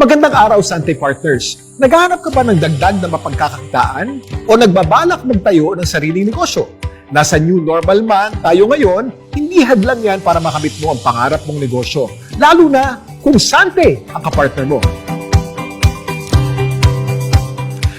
Magandang araw, Sante Partners. Naghahanap ka ba ng dagdag na mapagkakakitaan o nagbabalak magtayo ng sariling negosyo? Nasa new normal man tayo ngayon, hindi hadlang yan para makamit mo ang pangarap mong negosyo. Lalo na kung Sante ang kapartner mo.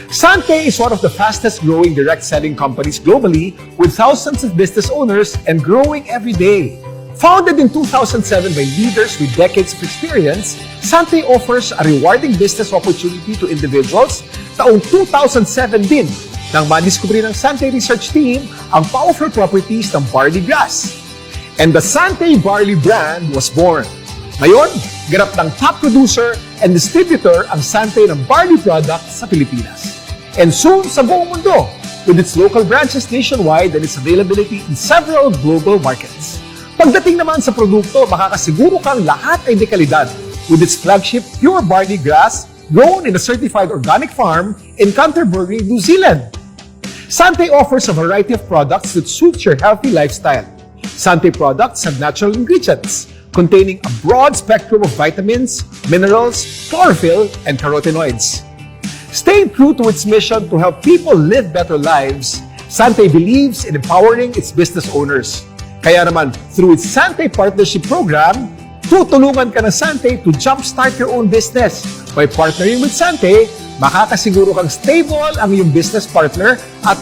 Sante is one of the fastest growing direct selling companies globally with thousands of business owners and growing every day. Founded in 2007 by leaders with decades of experience, Sante offers a rewarding business opportunity to individuals. Taong 2007 din nang madiskubre ng Sante Research Team ang powerful properties ng barley grass. And the Sante Barley brand was born. Ngayon, ganap ng top producer and distributor ang Sante ng barley products sa Pilipinas. And soon sa buong mundo, with its local branches nationwide and its availability in several global markets. Pagdating naman sa produkto, makakasiguro kang lahat ay dekalidad with its flagship pure barley grass grown in a certified organic farm in Canterbury, New Zealand. Sante offers a variety of products that suits your healthy lifestyle. Sante products have natural ingredients containing a broad spectrum of vitamins, minerals, chlorophyll, and carotenoids. Staying true to its mission to help people live better lives, Sante believes in empowering its business owners. Kaya naman, through its Sante Partnership Program, tutulungan ka ng Sante to jumpstart your own business. By partnering with Sante, makakasiguro kang stable ang iyong business partner at